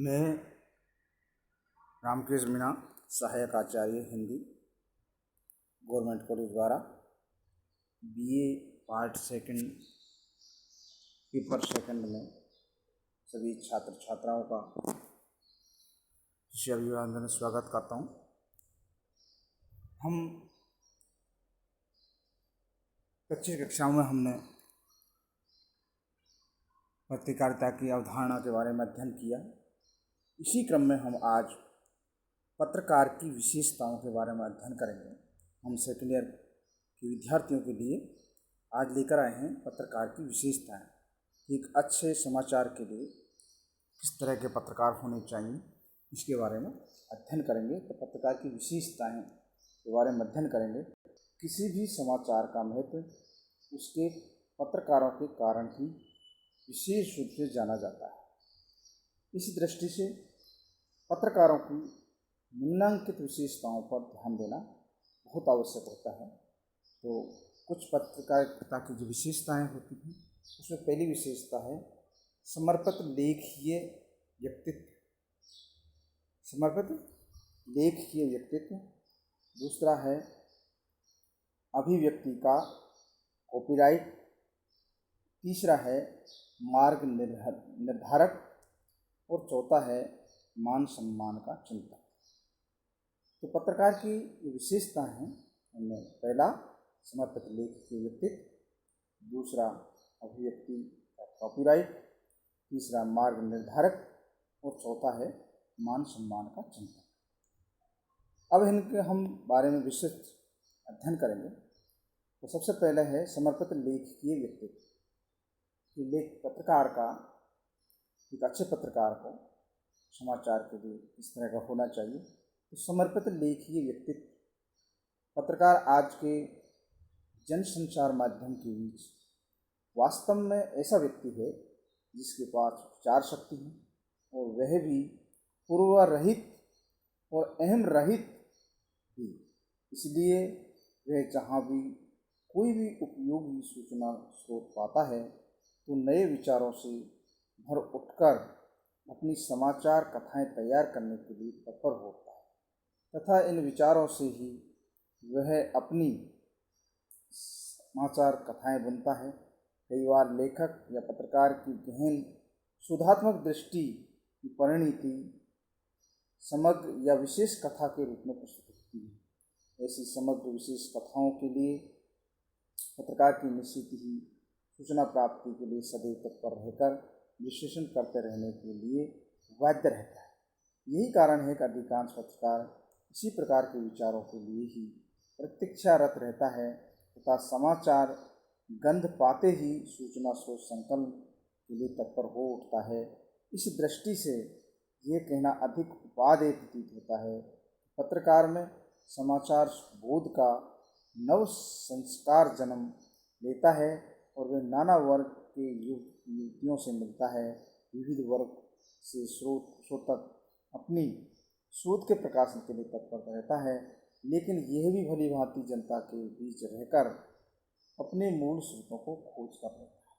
मैं रामकृष्ण मीणा, सहायक आचार्य Hindi, government college द्वारा BA part second paper second में सभी छात्र छात्राओं का खुशी अभिवादन स्वागत करता हूँ। हम कच्ची कक्षाओं में हमने पत्रकारिता की अवधारणा के बारे में अध्ययन किया। इसी क्रम में हम आज पत्रकार की विशेषताओं के बारे में अध्ययन करेंगे। हम सेकेंड ईयर के विद्यार्थियों के लिए आज लेकर आए हैं पत्रकार की विशेषताएं। एक अच्छे समाचार के लिए किस तरह के पत्रकार होने चाहिए, इसके बारे में अध्ययन करेंगे। तो पत्रकार की विशेषताएं के बारे में अध्ययन करेंगे। किसी भी समाचार का महत्व उसके पत्रकारों के कारण ही विशेष रूप से जाना जाता है। इसी दृष्टि से पत्रकारों की निम्नलिखित विशेषताओं पर ध्यान देना बहुत आवश्यक होता है। तो कुछ पत्रकारिता की जो विशेषताएं होती हैं, उसमें पहली विशेषता है समर्पित लेखीय व्यक्तित्व। समर्पित लेखीय व्यक्तित्व। दूसरा है अभिव्यक्ति का कॉपीराइट। तीसरा है मार्ग निर्धारक और चौथा है मान सम्मान का चिंतन। तो पत्रकार की विशेषता हैं उनमें पहला समर्पित लेखकीय व्यक्तित्व, दूसरा अभिव्यक्ति का कॉपीराइट, तीसरा मार्ग निर्धारक और चौथा है मान सम्मान का चिंतन। अब इनके हम बारे में विस्तृत अध्ययन करेंगे। तो सबसे पहले है समर्पित लेखकीय व्यक्तित्व। पत्रकार का, एक अच्छे पत्रकार को समाचार के लिए किस तरह का होना चाहिए। तो समर्पित लेखकीय व्यक्तित्व। पत्रकार आज के जनसंचार माध्यम के बीच वास्तव में ऐसा व्यक्ति है जिसके पास विचार शक्ति है और वह भी पूर्व रहित और अहम रहित भी। इसलिए वह जहाँ भी कोई भी उपयोगी सूचना स्रोत पाता है तो नए विचारों से भर उठकर अपनी समाचार कथाएं तैयार करने के लिए तत्पर होता है तथा इन विचारों से ही वह अपनी समाचार कथाएं बुनता है। कई बार लेखक या पत्रकार की गहन शोधात्मक दृष्टि की परिणति समग्र या विशेष कथा के रूप में प्रस्तुत होती है। ऐसी समग्र विशेष कथाओं के लिए पत्रकार की निश्चित ही सूचना प्राप्ति के लिए सदैव तत्पर रहकर विश्लेषण करते रहने के लिए बाध्य रहता है। यही कारण है कि अधिकांश पत्रकार इसी प्रकार के विचारों के लिए ही प्रतीक्षारत रहता है तथा समाचार गंध पाते ही सूचना स्रोत संकलन के लिए तत्पर हो उठता है। इस दृष्टि से यह कहना अधिक उपादेय प्रतीत होता है। पत्रकार में समाचार बोध का नव संस्कार जन्म लेता है और वह नाना वर्ग के युवतियों से मिलता है। विविध वर्ग से श्रोतक अपनी शोध के प्रकाशन के लिए तत्पर रहता है, लेकिन यह भी भली भांति जनता के बीच रहकर अपने मूल स्रोतों को खोज कर लेता है।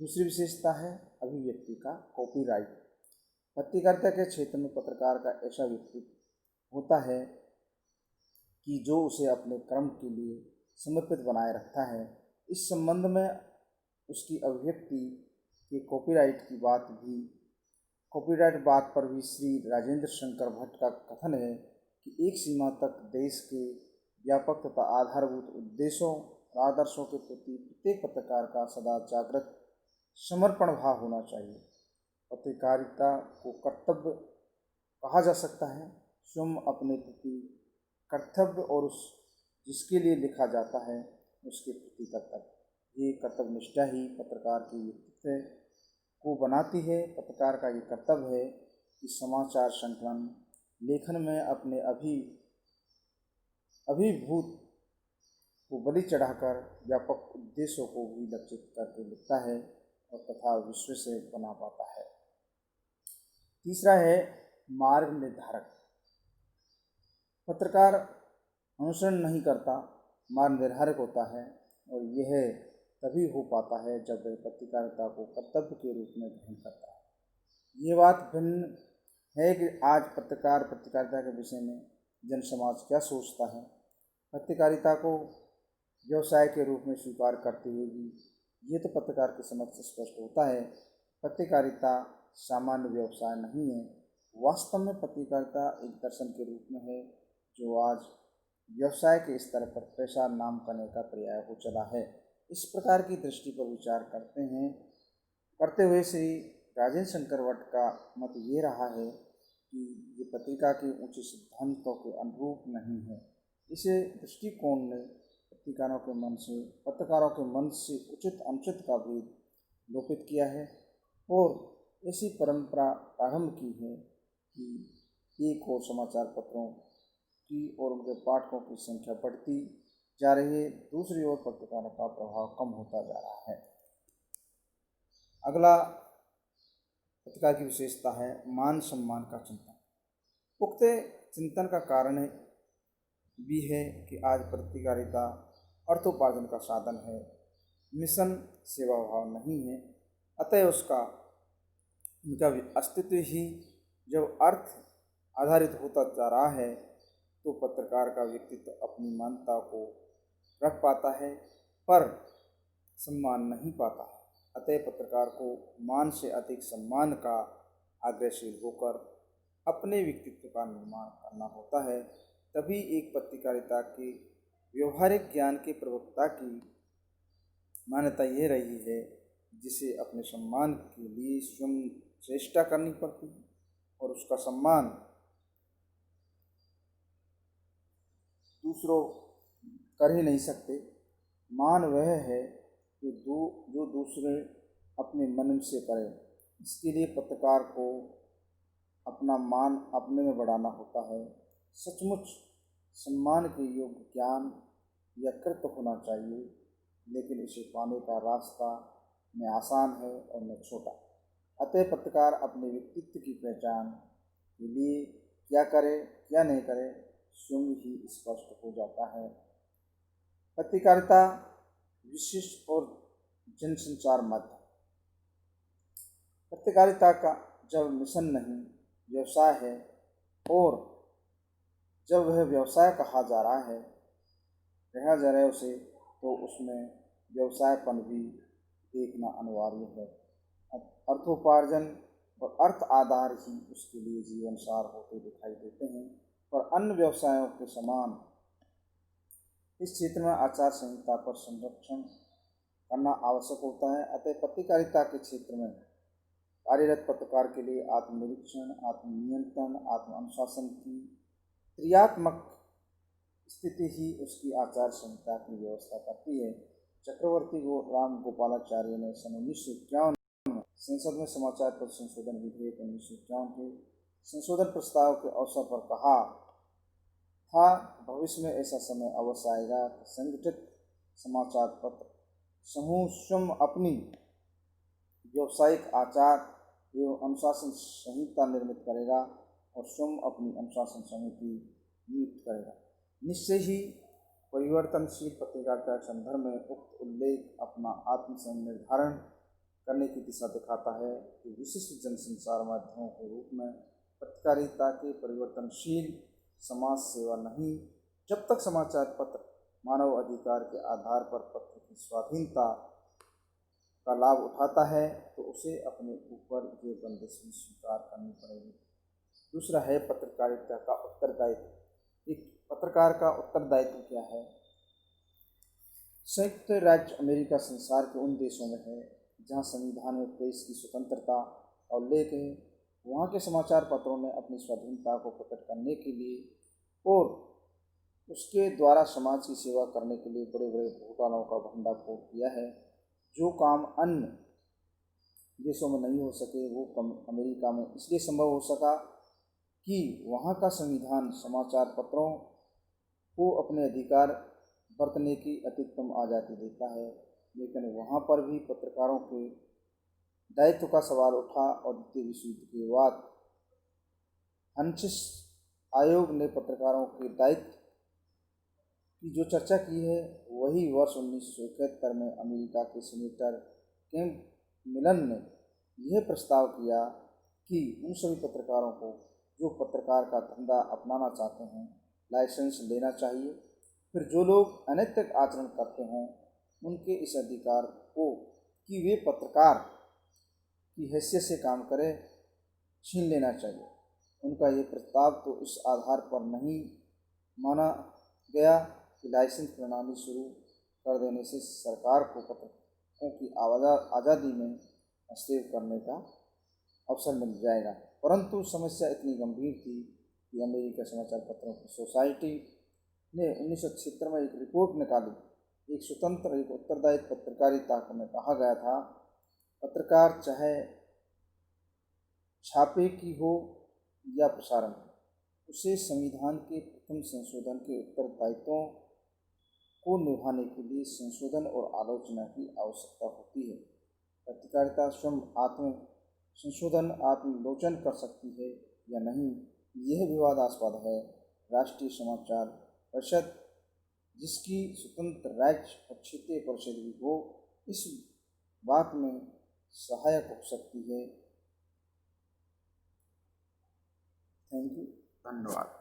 दूसरी विशेषता है अभिव्यक्ति का कॉपीराइट। पत्रकारिता के क्षेत्र में पत्रकार का ऐसा व्यक्तित्व होता है कि जो उसे अपने क्रम के लिए समर्पित बनाए रखता है। इस संबंध में उसकी अभिव्यक्ति के कॉपीराइट बात पर भी श्री राजेंद्र शंकर भट्ट का कथन है कि एक सीमा तक देश के व्यापक तथा आधारभूत उद्देश्यों और आदर्शों के प्रति प्रत्येक पत्रकार का सदा जागृत समर्पण भाव होना चाहिए। पत्रकारिता को कर्तव्य कहा जा सकता है। स्वयं अपने प्रति कर्तव्य और उस जिसके लिए लिखा जाता है उसके प्रति कर्तव्य। ये कर्तव्य निष्ठा ही पत्रकार की व्यक्तित्व को बनाती है। पत्रकार का ये कर्तव्य है कि समाचार संकलन लेखन में अपने अभिभूत को बलि चढ़ाकर व्यापक उद्देश्यों को भी लक्षित करके लिखता है और तथा विश्व से बना पाता है। तीसरा है मार्ग निर्धारक। पत्रकार अनुसरण नहीं करता, मार्ग निर्धारक होता है और यह तभी हो पाता है जब वह पत्रकारिता को कर्तव्य के रूप में ग्रहण करता है। ये बात भिन्न है कि आज पत्रकारिता के विषय में जन समाज क्या सोचता है। पत्रकारिता को व्यवसाय के रूप में स्वीकार करते हुए भी ये तो पत्रकार के समक्ष स्पष्ट होता है, पत्रकारिता सामान्य व्यवसाय नहीं है। वास्तव में पत्रकारिता एक दर्शन के रूप में है जो आज व्यवसाय के स्तर पर पेशा नाम करने का पर्याय हो चला है। इस प्रकार की दृष्टि पर विचार करते हुए श्री राजेंद्र शंकर भट्ट का मत ये रहा है कि ये पत्रिका के ऊंचे सिद्धांतों के अनुरूप नहीं है। इसे दृष्टिकोण ने पत्रकारों के मन से उचित अनुचित का भेद लोपित किया है और ऐसी परंपरा प्रारंभ की है कि एक और समाचार पत्रों की और उनके पाठकों की संख्या बढ़ती जा रही है, दूसरी ओर पत्रकारों का प्रभाव कम होता जा रहा है। अगला पत्रकार की विशेषता है मान सम्मान का चिंतन। उक्त चिंतन का कारण भी है कि आज पत्रकारिता अर्थोपार्जन का साधन है, मिशन सेवा भाव नहीं है। अतः उनका अस्तित्व ही जब अर्थ आधारित होता जा रहा है तो पत्रकार का व्यक्तित्व अपनी मान्यता को रख पाता है पर सम्मान नहीं पाता है। अतः पत्रकार को मान से अधिक सम्मान का आग्रहशील होकर अपने व्यक्तित्व का निर्माण करना होता है। तभी एक पत्रकारिता के व्यवहारिक ज्ञान के प्रवक्ता की मान्यता यह रही है जिसे अपने सम्मान के लिए स्वयं चेष्टा करनी पड़ती है और उसका सम्मान दूसरों कर ही नहीं सकते। मान वह है जो दूसरे अपने मन से करे। इसके लिए पत्रकार को अपना मान अपने में बढ़ाना होता है। सचमुच सम्मान के योग्य ज्ञान या कृत्य होना चाहिए, लेकिन इसे पाने का रास्ता न आसान है और न छोटा। अतः पत्रकार अपने व्यक्तित्व की पहचान के लिए क्या करे क्या नहीं करे स्वयं ही स्पष्ट हो जाता है। पत्रकारिता विशिष्ट और जनसंचार माध्यम। पत्रकारिता का जब मिशन नहीं व्यवसाय है और जब वह व्यवसाय कहा जा रहा है उसे, तो उसमें व्यवसायपन भी देखना अनिवार्य है। अर्थोपार्जन और अर्थ आधार ही उसके लिए जीवनसार होते दिखाई देते हैं, पर अन्य व्यवसायों के समान इस क्षेत्र में आचार संहिता पर संरक्षण करना आवश्यक होता है। अतः पत्रकारिता के क्षेत्र में कार्यरत पत्रकार के लिए आत्मनिरीक्षण, आत्मनियंत्रण, आत्म अनुशासन की क्रियात्मक स्थिति ही उसकी आचार संहिता की व्यवस्था करती है। चक्रवर्ती राम गोपालाचार्य ने सन 1951 में संसद में समाचार पत्र संशोधन विधेयक 1951 के संशोधन प्रस्ताव के अवसर पर कहा था, भविष्य में ऐसा समय अवश्य आएगा कि संगठित समाचार पत्र समूह स्वयं अपनी व्यावसायिक आचार एवं अनुशासन संहिता निर्मित करेगा और स्वयं अपनी अनुशासन समिति नियुक्त करेगा। निश्चय ही परिवर्तनशील पत्रकारिता के संदर्भ में उक्त उल्लेख अपना आत्म निर्धारण करने की दिशा दिखाता है कि विशिष्ट जनसंचार माध्यमों के रूप में पत्रकारिता के परिवर्तनशील समाज सेवा नहीं। जब तक समाचार पत्र मानव अधिकार के आधार पर पत्र की स्वाधीनता का लाभ उठाता है तो उसे अपने ऊपर ये बंदिश भी स्वीकार करनी पड़ेगी। दूसरा है पत्रकारिता का उत्तरदायित्व। एक पत्रकार का उत्तरदायित्व क्या है? संयुक्त राज्य अमेरिका संसार के उन देशों में है जहां संविधान में प्रेस की स्वतंत्रता का उल्लेख है। वहाँ के समाचार पत्रों ने अपनी स्वाधीनता को प्रकट करने के लिए और उसके द्वारा समाज की सेवा करने के लिए बड़े बड़े घोटालों का भंडाफोड़ किया है। जो काम अन्य देशों में नहीं हो सके वो अमेरिका में इसलिए संभव हो सका कि वहाँ का संविधान समाचार पत्रों को अपने अधिकार बरतने की अधिकतम आज़ादी देता है। लेकिन वहाँ पर भी पत्रकारों के दायित्व का सवाल उठा और द्वितीय विश्व युद्ध के बाद हंटिस आयोग ने पत्रकारों के दायित्व की जो चर्चा की है वही वर्ष 1971 में अमेरिका के सीनेटर कैम्प मिलन ने यह प्रस्ताव किया कि उन सभी पत्रकारों को जो पत्रकार का धंधा अपनाना चाहते हैं लाइसेंस लेना चाहिए। फिर जो लोग अनैतिक आचरण करते हों उनके इस अधिकार को कि वे पत्रकार की हैसियत से काम करें छीन लेना चाहिए। उनका ये प्रस्ताव तो इस आधार पर नहीं माना गया कि लाइसेंस प्रणाली शुरू कर देने से सरकार को पत्रकारों की आज़ादी में हस्तक्षेप करने का अवसर मिल जाएगा, परंतु समस्या इतनी गंभीर थी कि अमेरिकी समाचार पत्रों की सोसाइटी ने 1976 में एक रिपोर्ट निकाली। एक स्वतंत्र एक उत्तरदायित्व पत्रकारिता में कहा गया था, पत्रकार चाहे छापे की हो या प्रसारण, उसे संविधान के प्रथम संशोधन के उत्तरदायित्वों को निभाने के लिए संशोधन और आलोचना की आवश्यकता होती है। पत्रकारिता स्वयं आत्म संशोधन आत्मलोचन कर सकती है या नहीं, यह विवादास्पद है। राष्ट्रीय समाचार परिषद, जिसकी स्वतंत्र राज्य और क्षेत्रीय परिषद भी हो, इस बात में सहायक हो सकती है। थैंक यू, धन्यवाद।